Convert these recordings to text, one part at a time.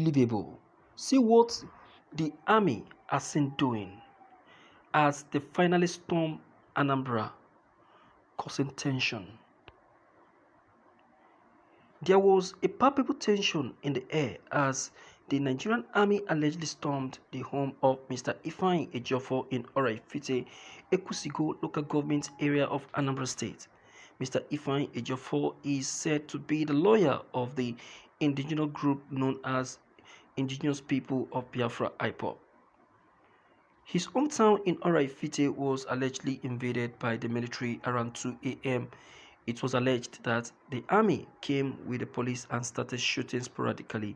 Unbelievable. See what the army has seen doing as they finally storm Anambra, causing tension. There was a palpable tension in the air as the Nigerian army allegedly stormed the home of Mr. Ifeanyi Ejiofor in Oraifite, Ekusigo local government area of Anambra State. Mr. Ifeanyi Ejiofor is said to be the lawyer of the indigenous group known as Indigenous People of Biafra (IPOB). His hometown in Oraifite was allegedly invaded by the military around 2 a.m. It was alleged that the army came with the police and started shooting sporadically.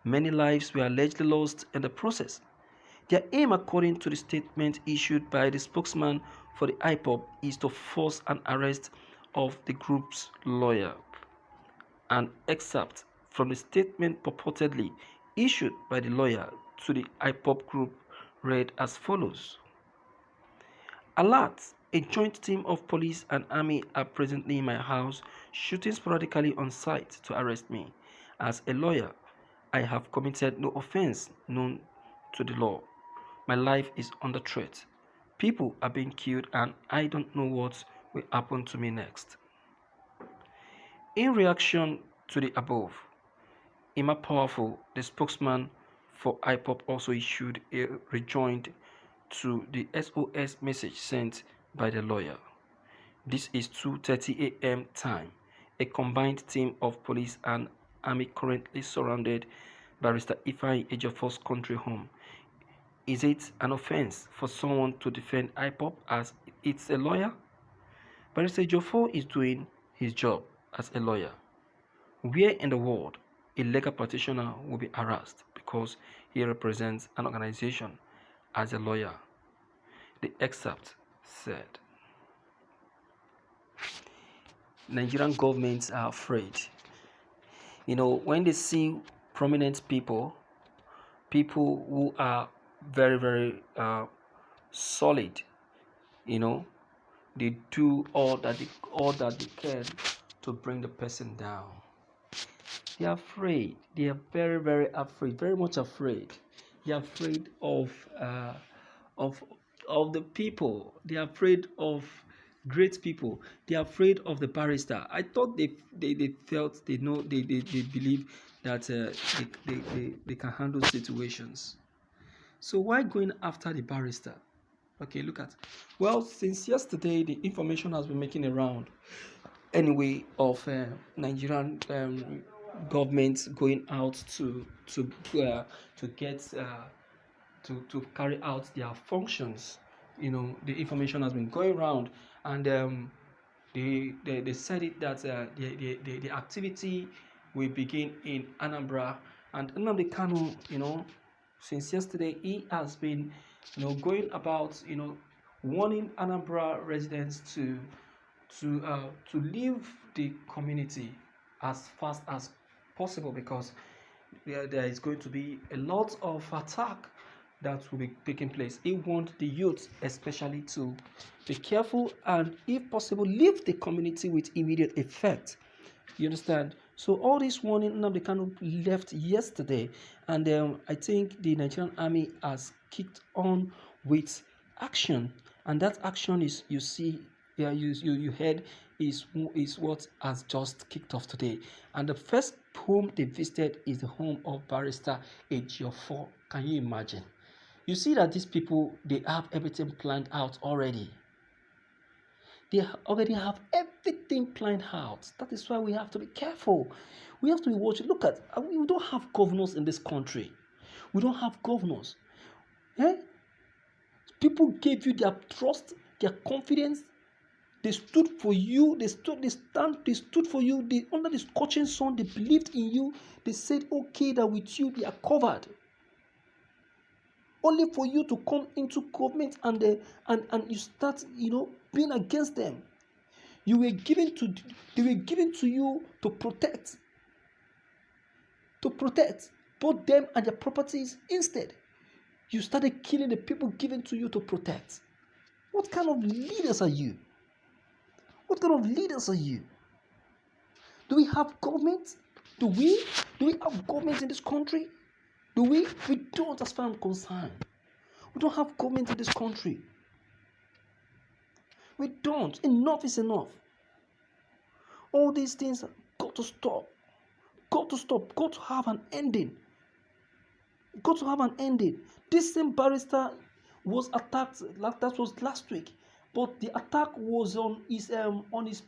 Many lives were allegedly lost in the process. Their aim, according to the statement issued by the spokesman for the IPOB, is to force an arrest of the group's lawyer. An excerpt from the statement purportedly issued by the lawyer to the IPOB group read as follows. Alert! A joint team of police and army are presently in my house shooting sporadically on sight to arrest me. As a lawyer, I have committed no offense known to the law. My life is under threat. People are being killed and I don't know what will happen to me next. In reaction to the above, Emma Powerful, the spokesman for IPOB, also issued a rejoinder to the SOS message sent by the lawyer. This is 2:30 a.m. time. A combined team of police and army currently surrounded Barrister Ifeanyi Ejiofor's country home. Is it an offense for someone to defend IPOB as it's a lawyer? Barrister Ejiofor is doing his job as a lawyer. Where in the world a legal practitioner will be harassed because he represents an organization as a lawyer? The excerpt said. Nigerian governments are afraid. When they see prominent people who are very, very solid, they do all that they can to bring the person down. They are afraid. They are very, very afraid. Very much afraid. They are afraid of the people. They are afraid of great people. They are afraid of the barrister. I thought they felt they believe that they can handle situations. So why going after the barrister? Okay, look at. Well, since yesterday, the information has been making a round. Anyway, of Nigerian government going out to get to carry out their functions. The information has been going around, and they said it that the activity will begin in Anambra, and Nnamdi Kanu, since yesterday he has been going about warning Anambra residents to leave the community as fast as possible, because there is going to be a lot of attack that will be taking place. He wants the youth especially to be careful and, if possible, leave the community with immediate effect. You understand? So all this warning Nnamdi Kanu left yesterday, and I think the Nigerian army has kicked on with action, and that action is, you heard, is what has just kicked off today. And the first home they visited is the home of Barrister Ejiofor. Can you imagine? You see that these people, they have everything planned out already. They already have everything planned out. That is why we have to be careful. We have to be watching. Look at, we don't have governors in this country. We don't have governors. People gave you their trust, their confidence. They stood for you. They stood for you. Under the scorching sun, they believed in you. They said, okay, that with you they are covered. Only for you to come into government and you start, being against them. They were given to you to protect both them and their properties. Instead, you started killing the people given to you to protect. What kind of leaders are you? What kind of leaders are you? Do we have government? Do we have government in this country? Do we? We don't, as far as I'm concerned. We don't have government in this country. We don't. Enough is enough. All these things got to stop. Got to stop. Got to have an ending. Got to have an ending. This same barrister was attacked. That was last week, but the attack was on his PA. On his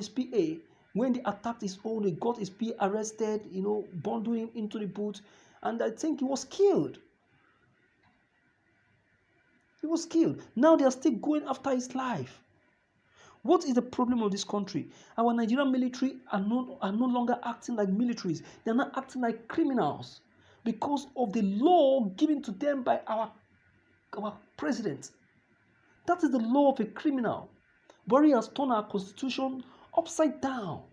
PA. When they attacked his own, they got his PA arrested. Bundled him into the boot, and I think he was killed. He was killed. Now they are still going after his life. What is the problem of this country? Our Nigerian military are no longer acting like militaries. They are not acting like criminals because of the law given to them by our president. That is the law of a criminal. Buhari has turned our constitution upside down.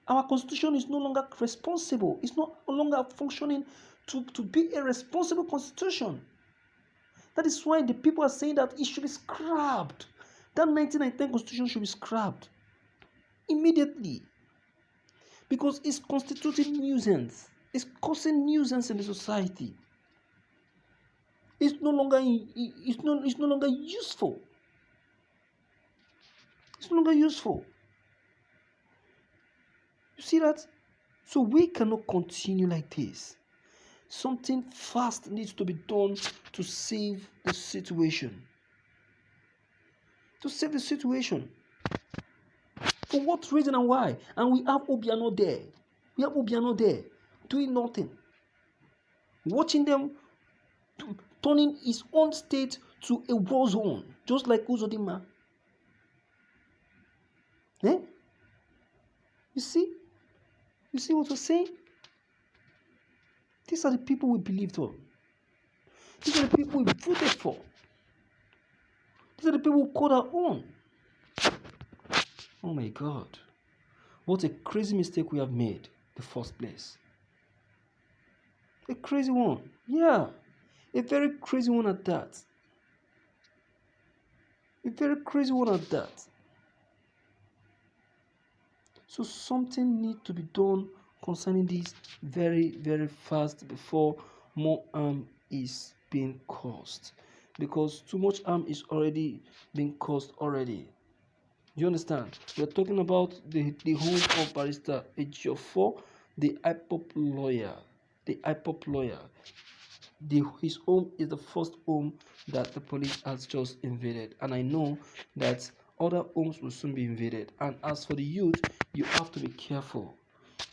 Our constitution is no longer responsible. It's no longer functioning to be a responsible constitution. That is why the people are saying that it should be scrapped. That 1999 constitution should be scrapped immediately because it's constituting nuisance. It's causing nuisance in the society. It's no longer useful. It's no longer useful. You see that? So we cannot continue like this. Something fast needs to be done to save the situation. To save the situation. For what reason and why? And we have Obiano there. We have Obiano there doing nothing. Watching them turning his own state to a war zone, just like Uzodinma. You see? You see what we're saying? These are the people we believed on. These are the people we voted for. These are the people who called our own. Oh my God. What a crazy mistake we have made in the first place. A crazy one. Yeah. A very crazy one at that. A very crazy one at that. So something needs to be done concerning this very, very fast before more harm is being caused. Because too much harm is already being caused already. Do you understand? We are talking about the home of Barrister Ejiofor, the IPOP lawyer. The IPOP lawyer. His home is the first home that the police has just invaded. And I know that other homes will soon be invaded. And as for the youth, you have to be careful.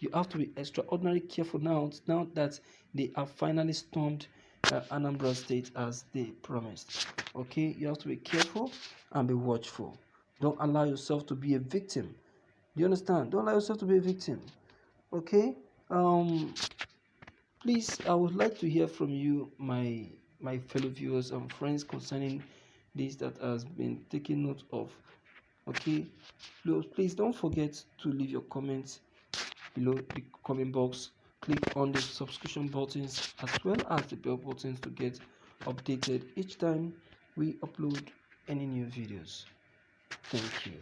You have to be extraordinarily careful now that they have finally stormed Anambra State as they promised. Okay, you have to be careful and be watchful. Don't allow yourself to be a victim. Do you understand? Don't allow yourself to be a victim. Okay. Please, I would like to hear from you, my fellow viewers and friends, concerning this that has been taken note of. Okay, please don't forget to leave your comments below the comment box. Click on the subscription buttons as well as the bell buttons to get updated each time we upload any new videos. Thank you.